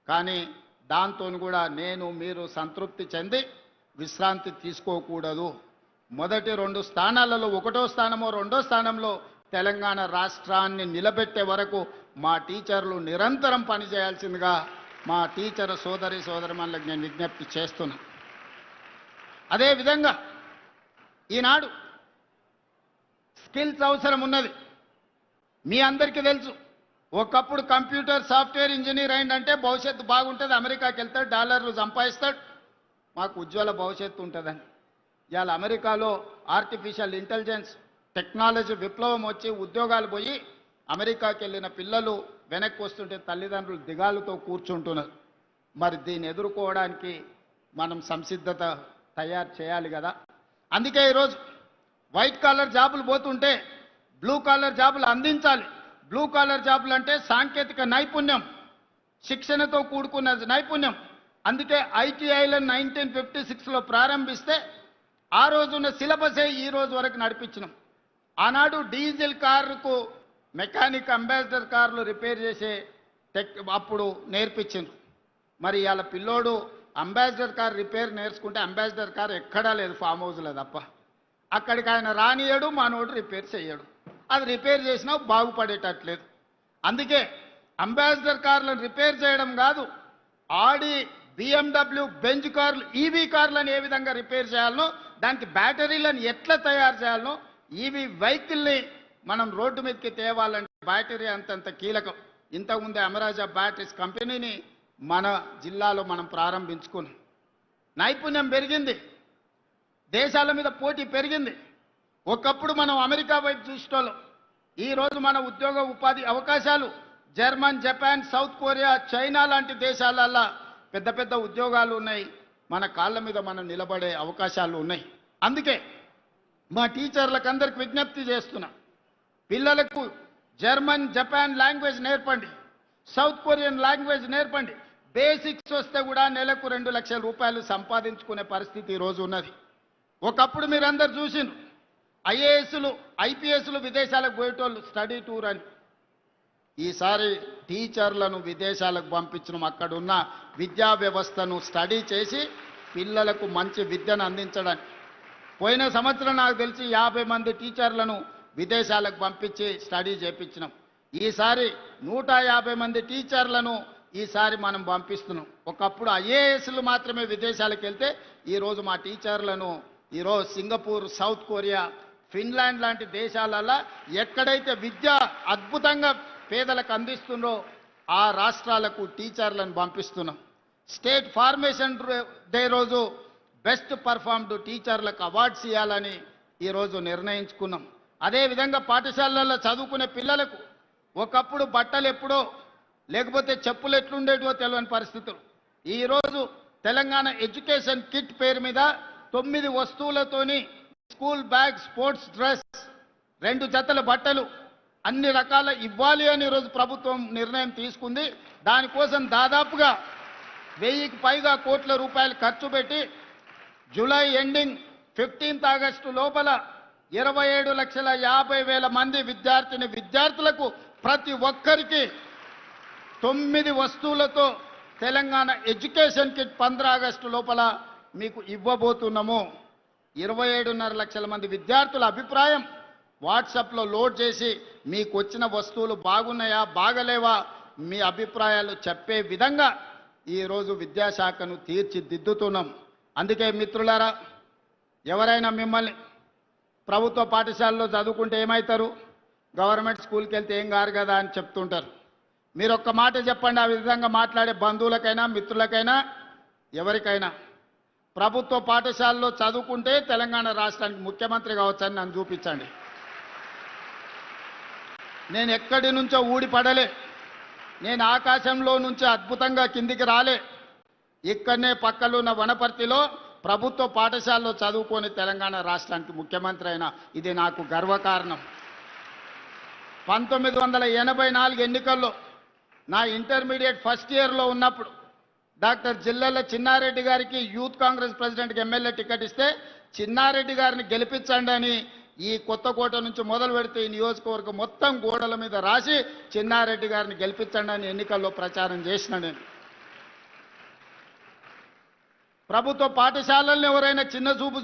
కానీ దాంతో కూడా మీరు సంతృప్తి చెంది విశ్రాంతి తీసుకోకూడదు. మొదటి 2 స్థానాలలో 1వ స్థానమో 2వ స్థానంలో తెలంగాణ రాష్ట్రాన్ని నిలబెట్టే వరకు మా టీచర్లు నిరంతరం పనిచేయాల్సిందిగా మా టీచర్ సోదరిమణులకు నేను విజ్ఞప్తి చేస్తున్నా. అదేవిధంగా ఈనాడు స్కిల్స్ అవసరం ఉన్నది. మీ అందరికీ తెలుసు, ఒకప్పుడు కంప్యూటర్ సాఫ్ట్వేర్ ఇంజనీర్ అయిందంటే భవిష్యత్తు బాగుంటుంది, అమెరికాకి వెళ్తాడు, డాలర్లు సంపాదిస్తాడు, మాకు ఉజ్వల భవిష్యత్తు ఉంటుందని. ఇవాళ అమెరికాలో ఆర్టిఫిషియల్ ఇంటెలిజెన్స్ టెక్నాలజీ విప్లవం వచ్చి ఉద్యోగాలు పోయి అమెరికాకి వెళ్ళిన పిల్లలు వెనక్కి వస్తుంటే తల్లిదండ్రులు దిగాలుతో కూర్చుంటున్నారు. మరి దీన్ని ఎదుర్కోవడానికి మనం సంసిద్ధత తయారు చేయాలి కదా. అందుకే ఈరోజు వైట్ కాలర్ జాబులు పోతుంటే బ్లూ కాలర్ జాబులు అందించాలి. బ్లూ కాలర్ జాబులు అంటే సాంకేతిక నైపుణ్యం, శిక్షణతో కూడుకున్న నైపుణ్యం. అందుకే ఐటీఐలను 1956లో ప్రారంభిస్తే ఆ రోజున్న సిలబసే ఈ రోజు వరకు నడిపించినాం. ఆనాడు డీజిల్ కారుకు మెకానిక్ అంబాసిడర్ కార్లు రిపేర్ చేసే అప్పుడు నేర్పించింది. మరి ఇవాళ పిల్లోడు అంబాసిడర్ కార్ రిపేర్ నేర్చుకుంటే అంబాసిడర్ కార్ ఎక్కడా లేదు, ఫామ్ హౌస్లో తప్ప. అక్కడికి ఆయన రానియడు, మనోడు రిపేర్ చేయడు. అది రిపేర్ చేసినా బాగుపడేటట్లేదు. అందుకే అంబాసిడర్ కార్లను రిపేర్ చేయడం కాదు, ఆడి BMW బెంజ్ కార్లు ఈవీ కార్లను ఏ విధంగా రిపేర్ చేయాలనో, దానికి బ్యాటరీలను ఎట్లా తయారు చేయాలనో, ఈవీ వెహికల్ని మనం రోడ్డు మీదకి తేవాలంటే బ్యాటరీ అంతంత కీలకం. ఇంతకుముందే అమరాజా బ్యాటరీస్ కంపెనీని మన జిల్లాలో మనం ప్రారంభించుకున్నాం. నైపుణ్యం పెరిగింది, దేశాల మీద పోటీ పెరిగింది. ఒకప్పుడు మనం అమెరికా వైపు చూసేటోళ్ళం. ఈరోజు మన ఉద్యోగ ఉపాధి అవకాశాలు German, Japan, south Korea, China లాంటి దేశాలల్లో పెద్ద పెద్ద ఉద్యోగాలు ఉన్నాయి. మన కాళ్ళ మీద మనం నిలబడే అవకాశాలు ఉన్నాయి. అందుకే మా టీచర్లకు అందరికి విజ్ఞప్తి చేస్తున్నా, పిల్లలకు జర్మన్, జపాన్ లాంగ్వేజ్ నేర్పండి, సౌత్ కొరియన్ లాంగ్వేజ్ నేర్పండి. బేసిక్స్ వస్తే కూడా నెలకు 2 లక్షల రూపాయలు సంపాదించుకునే పరిస్థితి ఈరోజు ఉన్నది. ఒకప్పుడు మీరందరూ చూసిండ్రు, ఐఏఎస్లు, ఐపీఎస్లు విదేశాలకు పోయేటోళ్ళు స్టడీ టూర్ అని. ఈసారి టీచర్లను విదేశాలకు పంపించడం, అక్కడున్న విద్యా వ్యవస్థను స్టడీ చేసి పిల్లలకు మంచి విద్యను అందించడానికి. పోయిన సంవత్సరం నాకు తెలిసి 50 మంది టీచర్లను విదేశాలకు పంపించి స్టడీ చేయించినాం. ఈసారి 150 మంది టీచర్లను ఈసారి మనం పంపిస్తున్నాం. ఒకప్పుడు ఐఏఎస్లు మాత్రమే విదేశాలకు వెళ్తే ఈరోజు మా టీచర్లను ఈరోజు సింగపూర్, సౌత్ కొరియా, ఫిన్లాండ్ లాంటి దేశాలలో ఎక్కడైతే విద్య అద్భుతంగా పేదలకు అందిస్తుందో ఆ రాష్ట్రాలకు టీచర్లను పంపిస్తున్నాం. స్టేట్ ఫార్మేషన్ డే రోజు బెస్ట్ పర్ఫార్మ్డ్ టీచర్లకు అవార్డ్స్ ఇవ్వాలని ఈరోజు నిర్ణయించుకున్నాం. అదేవిధంగా పాఠశాలల్లో చదువుకునే పిల్లలకు ఒకప్పుడు బట్టలు ఎప్పుడో లేకపోతే చెప్పులు ఎట్లుండేటివో తెలియని పరిస్థితులు. ఈరోజు తెలంగాణ ఎడ్యుకేషన్ కిట్ పేరు మీద 9 వస్తువులతోని స్కూల్ బ్యాగ్, స్పోర్ట్స్ డ్రెస్, 2 జతల బట్టలు అన్ని రకాల ఇవ్వాలి అని ఈరోజు ప్రభుత్వం నిర్ణయం తీసుకుంది. దానికోసం దాదాపుగా 1000కి పైగా కోట్ల రూపాయలు ఖర్చు పెట్టి జూలై ఎండింగ్ 15th ఆగస్టు లోపల 27,50,000 మంది విద్యార్థులకు ప్రతి ఒక్కరికి 9 వస్తువులతో తెలంగాణ ఎడ్యుకేషన్ కిట్ 15 ఆగస్టు లోపల మీకు ఇవ్వబోతున్నాము. 27.5 లక్షల మంది విద్యార్థుల అభిప్రాయం వాట్సాప్లో లోడ్ చేసి మీకు వచ్చిన వస్తువులు బాగున్నాయా, బాగలేవా, మీ అభిప్రాయాలు చెప్పే విధంగా ఈరోజు విద్యాశాఖను తీర్చిదిద్దుతున్నాం. అందుకే మిత్రులారా, ఎవరైనా మిమ్మల్ని ప్రభుత్వ పాఠశాలలో చదువుకుంటే ఏమవుతారు, గవర్నమెంట్ స్కూల్కి వెళ్తే ఏం కారు కదా అని చెప్తుంటారు. మీరు ఒక్క మాట చెప్పండి, ఆ విధంగా మాట్లాడే బంధువులకైనా, మిత్రులకైనా, ఎవరికైనా ప్రభుత్వ పాఠశాలలో చదువుకుంటే తెలంగాణ రాష్ట్రానికి ముఖ్యమంత్రి కావచ్చని నన్ను చూపించండి. నేను ఎక్కడి నుంచో ఊడిపడలే, నేను ఆకాశంలో నుంచి అద్భుతంగా కిందికి రాలే. ఇక్కడనే పక్కలున్న వనపర్తిలో ప్రభుత్వ పాఠశాలలో చదువుకొని తెలంగాణ రాష్ట్రానికి ముఖ్యమంత్రి అయినా ఇది నాకు గర్వకారణం. 1984 ఎన్నికల్లో నా ఇంటర్మీడియట్ ఫస్ట్ ఇయర్లో ఉన్నప్పుడు డాక్టర్ జిల్లెల చిన్నారెడ్డి గారికి యూత్ కాంగ్రెస్ ప్రెసిడెంట్కి ఎమ్మెల్యే టికెట్ ఇస్తే చిన్నారెడ్డి గారిని గెలిపించండి అని ఈ కొత్తకోట నుంచి మొదలు పెడితే ఈ నియోజకవర్గం మొత్తం గోడల మీద రాసి చిన్నారెడ్డి గారిని గెలిపించండి అని ఎన్నికల్లో ప్రచారం చేసిన నేను. ప్రభుత్వ పాఠశాలల్ని ఎవరైనా చిన్న చూపు